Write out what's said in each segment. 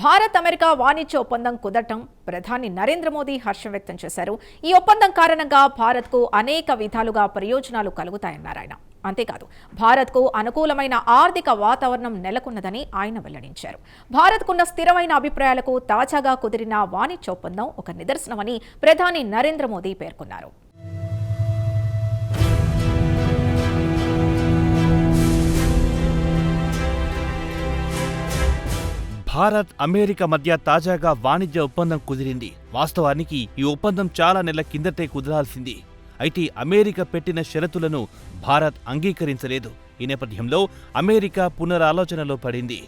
Bharat America వాణిజ్య ఒప్పందం కుదరటం ప్రధాని నరేంద్ర మోదీ హర్షం వ్యక్తం చేశారు. ఈ ఒప్పందం కారణంగా భారత్కు అనేక విధాలుగా ప్రయోజనాలు కలుగుతాయన్నారు ఆయన. అంతేకాదు భారత్కు అనుకూలమైన ఆర్థిక వాతావరణం నెలకొన్నదని ఆయన వెల్లడించారు. భారత్కున్న స్థిరమైన అభిప్రాయాలకు తాజాగా కుదిరిన వాణిజ్య ఒప్పందం ఒక నిదర్శనమని ప్రధాని నరేంద్ర మోదీ పేర్కొన్నారు. భారత్ అమెరికా మధ్య తాజాగా వాణిజ్య ఒప్పందం కుదిరింది. వాస్తవానికి ఈ ఒప్పందం చాలా నెలల కిందటే కుదరాల్సింది. అయితే అమెరికా పెట్టిన షరతులను భారత్ అంగీకరించలేదు. ఈ నేపథ్యంలో అమెరికా పునరాలోచనలో పడింది.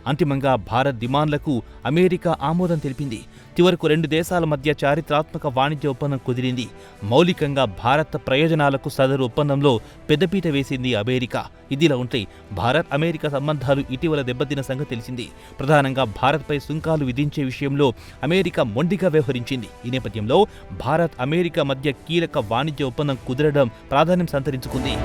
అంతిమంగా భారత్ డిమాండ్లకు అమెరికా ఆమోదం తెలిపింది. చివరకు రెండు దేశాల మధ్య చారిత్రాత్మక వాణిజ్య ఒప్పందం కుదిరింది. మౌలికంగా భారత ప్రయోజనాలకు సదరు ఒప్పందంలో పెద్దపీట వేసింది అమెరికా. ఇదిలా ఉంటే భారత్ అమెరికా సంబంధాలు ఇటీవల దెబ్బతిన్న సంగతి తెలిసింది. ప్రధానంగా భారత్పై సుంకాలు విధించే విషయంలో అమెరికా మొండిగా వ్యవహరించింది. ఈ నేపథ్యంలో భారత్ అమెరికా మధ్య కీలక వాణిజ్య ఒప్పందం కుదరడం ప్రాధాన్యం సంతరించుకుంది.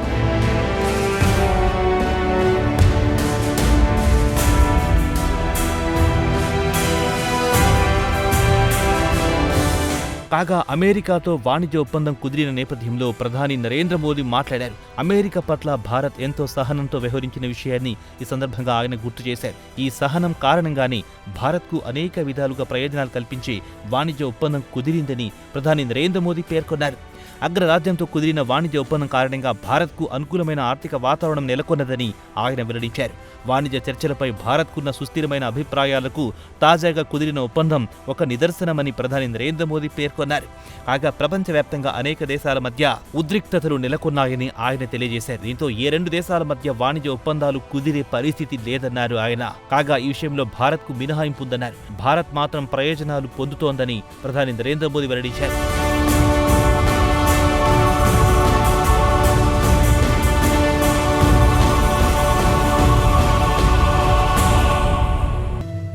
కాగా అమెరికాతో వాణిజ్య ఒప్పందం కుదిరిన నేపథ్యంలో ప్రధాని నరేంద్ర మోదీ మాట్లాడారు. అమెరికా పట్ల భారత్ ఎంతో సహనంతో వ్యవహరించిన విషయాన్ని ఈ సందర్భంగా ఆయన గుర్తు చేశారు. ఈ సహనం కారణంగానే భారత్కు అనేక విధాలుగా ప్రయోజనాలు కల్పించే వాణిజ్య ఒప్పందం కుదిరిందని ప్రధాని నరేంద్ర మోదీ పేర్కొన్నారు. అగ్రరాజ్యంతో కుదిరిన వాణిజ్య ఒప్పందం కారణంగా భారత్కు అనుకూలమైన ఆర్థిక వాతావరణం నెలకొన్నదని ఆయన వెల్లడించారు. వాణిజ్య చర్చలపై భారత్కున్న సుస్థిరమైన అభిప్రాయాలకు తాజాగా కుదిరిన ఒప్పందం ఒక నిదర్శనమని ప్రధాని నరేంద్ర మోదీ పేర్కొన్నారు. కాగా ప్రపంచవ్యాప్తంగా అనేక దేశాల మధ్య ఉద్రిక్తతలు నెలకొన్నాయని ఆయన తెలియజేశారు. దీంతో ఏ రెండు దేశాల మధ్య వాణిజ్య ఒప్పందాలు కుదిరే పరిస్థితి లేదన్నారు ఆయన. కాగా ఈ విషయంలో భారత్కు మినహాయింపు ఉందన్నారు. భారత్ మాత్రం ప్రయోజనాలు పొందుతోందని ప్రధాని నరేంద్ర మోదీ వెల్లడించారు.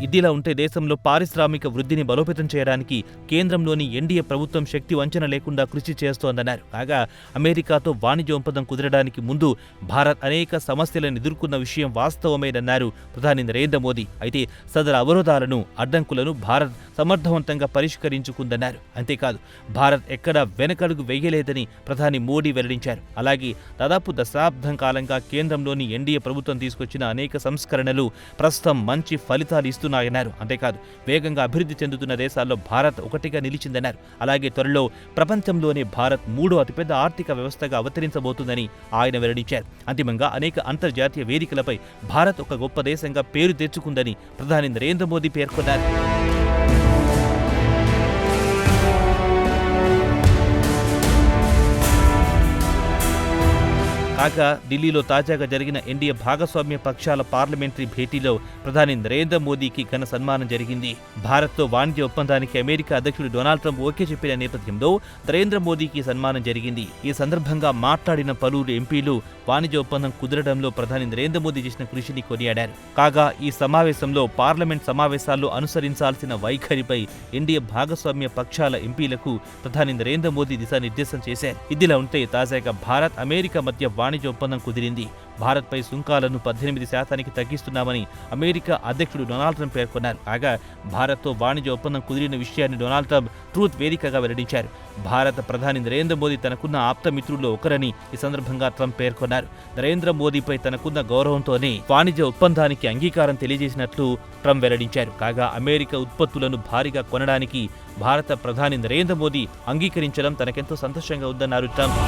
ఇదిలా ఉంటే దేశంలో పారిశ్రామిక వృద్ధిని బలోపేతం చేయడానికి కేంద్రంలోని ఎన్డీఏ ప్రభుత్వం శక్తి వంచన లేకుండా కృషి చేస్తోందన్నారు. కాగా అమెరికాతో వాణిజ్య ఒప్పందం కుదరడానికి ముందు భారత్ అనేక సమస్యలను ఎదుర్కొన్న విషయం వాస్తవమేనన్నారు ప్రధాని నరేంద్ర మోదీ. అయితే సదరు అవరోధాలను, అడ్డంకులను భారత్ సమర్థవంతంగా పరిష్కరించుకుందన్నారు. అంతేకాదు భారత్ ఎక్కడా వెనకడుగు వేయలేదని ప్రధాని మోడీ వెల్లడించారు. అలాగే దాదాపు దశాబ్దం కాలంగా కేంద్రంలోని ఎన్డీఏ ప్రభుత్వం తీసుకొచ్చిన అనేక సంస్కరణలు ప్రస్తుతం మంచి ఫలితాలు ఇస్తున్నాయన్నారు. అంతేకాదు వేగంగా అభివృద్ధి చెందుతున్న దేశాల్లో భారత్ ఒకటిగా నిలిచిందన్నారు. అలాగే త్వరలో ప్రపంచంలోనే భారత్ 3వ అతిపెద్ద ఆర్థిక వ్యవస్థగా అవతరించబోతుందని ఆయన వెల్లడించారు. అంతిమంగా అనేక అంతర్జాతీయ వేదికలపై భారత్ ఒక గొప్ప దేశంగా పేరు తెచ్చుకుందని ప్రధాని నరేంద్ర మోదీ పేర్కొన్నారు. కాగా ఢిల్లీలో తాజాగా జరిగిన ఎన్డీఏ భాగస్వామ్య పక్షాల పార్లమెంటరీ భేటీలో ప్రధాని నరేంద్ర మోదీకి ఘన సన్మానం జరిగింది. భారత్తో వాణిజ్య ఒప్పందానికి అమెరికా అధ్యక్షుడు డొనాల్డ్ ట్రంప్ ఓకే చెప్పిన నేపథ్యంలో నరేంద్ర మోదీకి సన్మానం జరిగింది. ఈ సందర్భంగా మాట్లాడిన పలువురు ఎంపీలు వాణిజ్య ఒప్పందం కుదరడంలో ప్రధాని నరేంద్ర మోదీ చేసిన కృషిని కొనియాడారు. కాగా ఈ సమావేశంలో పార్లమెంట్ సమావేశాల్లో అనుసరించాల్సిన వైఖరిపై ఎన్డీఏ భాగస్వామ్య పక్షాల ఎంపీలకు ప్రధాని నరేంద్ర మోదీ దిశానిర్దేశం చేశారు. ఇదిలా ఉంటే తాజాగా భారత్ అమెరికా మధ్య వాణిజ్య ఒప్పందం కుదిరింది. భారత్పై సుంకాలను 18% తగ్గిస్తున్నామని అమెరికా అధ్యక్షుడు డొనాల్డ్ ట్రంప్ పేర్కొన్నారు. కాగా భారత్తో వాణిజ్య ఒప్పందం కుదిరిన విషయాన్ని డొనాల్డ్ ట్రంప్ ట్రూత్ వేదికగా వెల్లడించారు. భారత ప్రధాని నరేంద్ర మోదీ తనకున్న ఆప్త మిత్రుల్లో ఒకరని ఈ సందర్భంగా ట్రంప్ పేర్కొన్నారు. నరేంద్ర మోదీపై తనకున్న గౌరవంతోనే వాణిజ్య ఒప్పందానికి అంగీకారం తెలియజేసినట్లు ట్రంప్ వెల్లడించారు. కాగా అమెరికా ఉత్పత్తులను భారీగా కొనడానికి భారత ప్రధాని నరేంద్ర మోదీ అంగీకరించడం తనకెంతో సంతోషంగా ఉందన్నారు ట్రంప్.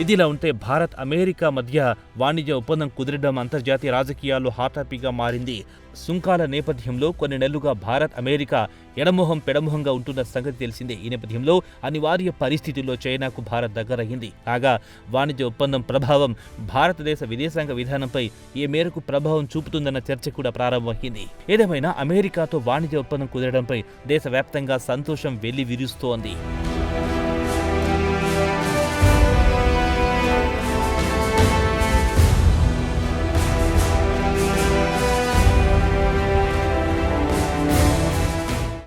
ఇదిలా ఉంటే భారత్ అమెరికా మధ్య వాణిజ్య ఒప్పందం కుదిరడం అంతర్జాతీయ రాజకీయాల్లో హాట్ టాపిక్గా మారింది. సుంకాల నేపథ్యంలో కొన్ని నెలలుగా భారత్ అమెరికా ఎడమొహం పెడమొహంగా ఉంటున్న సంగతి తెలిసిందే. ఈ నేపథ్యంలో అనివార్య పరిస్థితుల్లో చైనాకు భారత్ దగ్గరయ్యింది. కాగా వాణిజ్య ఒప్పందం ప్రభావం భారతదేశ విదేశాంగ విధానంపై ఏ మేరకు ప్రభావం చూపుతుందన్న చర్చ కూడా ప్రారంభమైంది. ఏదేమైనా అమెరికాతో వాణిజ్య ఒప్పందం కుదరడంపై దేశవ్యాప్తంగా సంతోషం వెల్లివిరుస్తోంది.